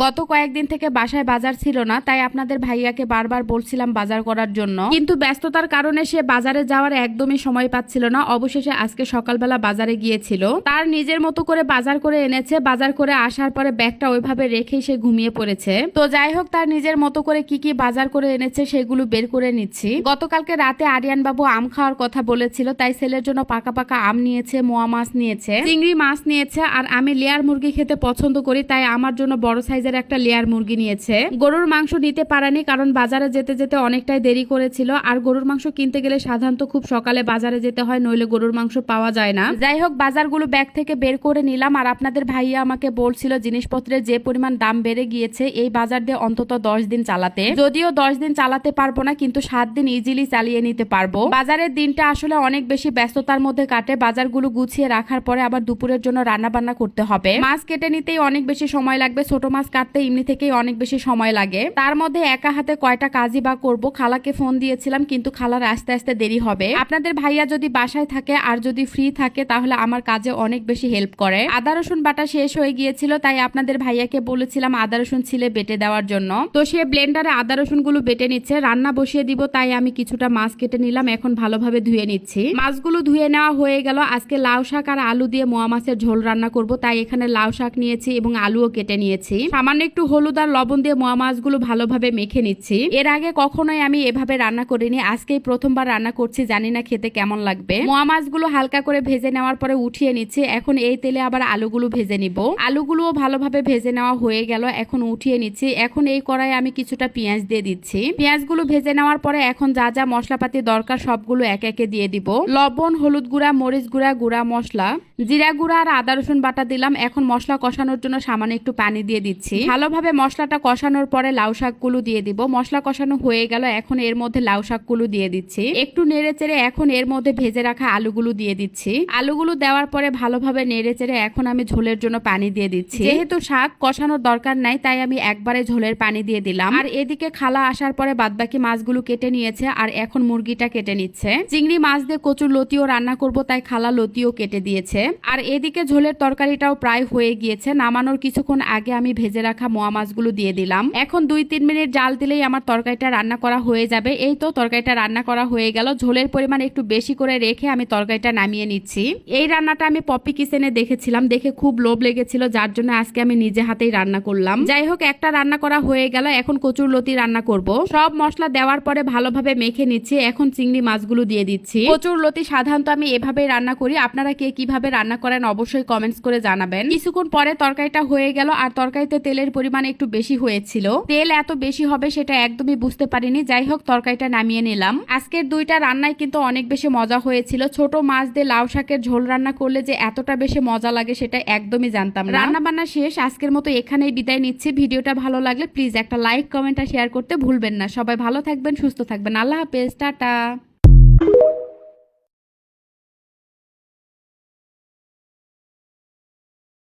গত কয়েকদিন থেকে বাসায় বাজার ছিল না, তাই আপনাদের ভাইয়াকে বারবার বলছিলাম বাজার করার জন্য, কিন্তু ব্যস্ততার কারণে সে বাজারে যাওয়ার একদমই সময় পাচ্ছিল না। অবশেষে আজকে সকালবেলা বাজারে গিয়েছিল, তার নিজের মতো করে বাজার করে এনেছে। বাজার করে আসার পরে ব্যাগটা ওইভাবে রেখেই সে ঘুমিয়ে পড়েছে। তো যাই হোক, তার নিজের মতো করে কি কি বাজার করে এনেছে সেগুলো বের করে নিচ্ছি। গতকালকে রাতে আরিয়ান বাবু আম খাওয়ার কথা বলেছিল, তাই ছেলের জন্য পাকা পাকা আম নিয়েছে, মোয়া মাছ নিয়েছে, চিংড়ি মাছ নিয়েছে। আর আমি লেয়ার মুরগি খেতে পছন্দ করি, তাই আমার জন্য বড় সাইজের একটা লেয়ার মুরগি নিয়েছে। গরুর মাংস নিতে পারেনি, কারণ বাজারে যেতে যেতে অনেকটাই দেরি করেছিল। আর গরুর মাংস কিনতে গেলে সাধারণত খুব সকালে বাজারে যেতে হয়, নইলে গরুর মাংস পাওয়া যায় না। যাই হোক, বাজারগুলো ব্যাগ থেকে বের করে নিলাম। আর আপনাদের ভাইয়া আমাকে বলছিল জিনিসপত্রের যে পরিমাণ দাম বেড়ে গিয়েছে, এই বাজার দিয়ে অন্তত 10 দিন চালাতে। যদিও 10 দিন চালাতে পারবো না, কিন্তু 7 দিন ইজিলি চালিয়ে নিতে পারবো। বাজারের দিনটা আসলে অনেক বেশি ব্যস্ততার মধ্যে কাটে। বাজারগুলো গুছিয়ে রাখার পরে আবার দুপুরের জন্য রান্না বান্না করতে হবে। মাছ কেটে নিতেই অনেক বেশি সময় লাগবে, ছোট মাছ কাটতে এমনি থেকেই অনেক বেশি সময় লাগে। তার মধ্যে একা হাতে কয়টা কাজই বা করব। খালাকে ফোন দিয়েছিলাম, কিন্তু খালার আস্তে আস্তে দেরি হবে। আপনাদের ভাইয়া যদি বাসায় থাকে আর যদি ফ্রি থাকে, তাহলে আমার কাজে অনেক বেশি হেল্প করে। আদা রসুন বাটা শেষ হয়ে গিয়েছিল, তাই আপনাদের ভাইয়াকে বলেছিলাম আদা রসুন ছিলে বেটে দেওয়ার জন্য। তো সে ব্লেন্ডারে আদা রসুন গুলো বেটে নিচ্ছে। রান্না বসিয়ে দিব, তাই আমি কিছুটা মাছ কেটে নিলাম। এখন ভালোভাবে ধুয়ে নিচ্ছি। মাছগুলো ধুয়ে নেওয়া হয়ে গেল। আজকে লাউ শাক আর আলু দিয়ে মোয়া মাছের ঝোল রান্না করব, তাই এখানে লাউ শাক নিয়েছি এবং আলুও কেটে নিয়েছি। সামান্য একটু হলুদ আর লবণ দিয়ে মোয়া মাছগুলো ভালোভাবে মেখে নিচ্ছি। এর আগে কখনোই আমি এভাবে রান্না করিনি, আজকেই প্রথমবার রান্না করছি। জানি না খেতে কেমন লাগবে। মোয়া মাছগুলো হালকা করে ভেজে নেওয়ার পরে উঠিয়ে নিচ্ছি। এখন এই তেলে আবার আলুগুলো ভেজে নিব। আলুগুলোও ভালোভাবে ভেজে নেওয়া হয়ে গেল, এখন উঠিয়ে নিচ্ছি। এখন এই কড়াইয়ে আমি কিছুটা পেঁয়াজ দিয়ে দিচ্ছি। পেঁয়াজগুলো ভেজে নেওয়ার পরে এখন যা যা মশলাপাতি দরকার সবগুলো এক একে দিয়ে দিব। লবণ, হলুদ গুঁড়া, মরিচ গুঁড়া, গুঁড়া মশলা, জিরা গুঁড়া আর আদা রসুন বাটা দিলাম। এখন মশলা কষানোর জন্য সামান্য একটু পানি দিয়ে দিচ্ছি। ভালোভাবে মশলাটা কষানোর পরে লাউ শাকগুলো দিয়ে দিব। মশলা কষানো হয়ে গেল, এখন এর মধ্যে লাউ শাকগুলো দিয়ে দিচ্ছি। একটু নেড়ে চেড়ে এখন এর মধ্যে ভেজে রাখা আলুগুলো দিয়ে দিচ্ছি। আলুগুলো দেওয়ার পরে ভালোভাবে নেড়ে চেড়ে এখন আমি ঝোলের জন্য পানি দিয়ে দিচ্ছি। যেহেতু শাক কষানোর দরকার নাই, তাই আমি একবারে ঝোলের পানি দিয়ে দিলাম। আর এদিকে খালা আসার পরে বাদবাকি মাছগুলো কেটে নিয়েছে, আর এখন মুরগিটা কেটে নিচ্ছে। চিংড়ি মাছ দিয়ে কচুর লতিও রান্না করব, তাই খালা লতিও কেটে দিয়েছে। আর এদিকে ঝোলের তরকারিটাও প্রায় হয়ে গিয়েছে। নামানোর কিছুক্ষণ আগে আমি ভেজে রাখা মোয়া মাছগুলো দিয়ে দিলাম। এখন 2-3 মিনিট জাল দিলেই আমার তরকারিটা রান্না করা হয়ে যাবে। এই তো তরকারিটা রান্না করা হয়ে গেল। ঝোলের পরিমাণ একটু বেশি করে রেখে আমি তরকারিটা নামিয়ে নিচ্ছি। এই রান্নাটা আমি পপি কিচেনে দেখেছিলাম, দেখে খুব লোভ লেগেছিল, যার জন্য আজকে আমি নিজে হাতেই রান্না করলাম। যাই হোক, একটা রান্না করা হয়ে গেল। এখন কচুর লতি রান্না করব। সব মশলা দেওয়ার পরে ভালোভাবে মেখে নিচ্ছি। এখন চিংড়ি মাছগুলো দিয়ে দিচ্ছি। কচুর লতি সাধারণত আমি এভাবেই রান্না করি, আপনারা কে কিভাবে রান্না করেন অবশ্যই কমেন্টস করে জানাবেন। কিছুক্ষণ পরে তরকারিটা হয়ে গেল, আর তরকারিতে তেলের পরিমাণ একটু বেশি হয়েছিল। তেল এত বেশি হবে সেটা একদমই বুঝতে পারিনি। যাই হোক, তরকারিটা নামিয়ে নিলাম। আজকের দুইটা রান্নাই কিন্তু অনেক বেশি মজা হয়েছিল। ছোট মাছ দিয়ে লাউ শাকের ঝোল রান্না করলে যে এতটা বেশি মজা লাগে সেটা একদমই জানতাম না। রান্না বান্না শেষ, আজকের মতো এখানেই বিদায় নিচ্ছি। ভিডিওটা ভালো লাগলে প্লিজ একটা লাইক, কমেন্ট আর শেয়ার করতে ভুলবেন না। সবাই ভালো থাকবেন, সুস্থ থাকবেন। আল্লাহ হাফেজ, টাটা।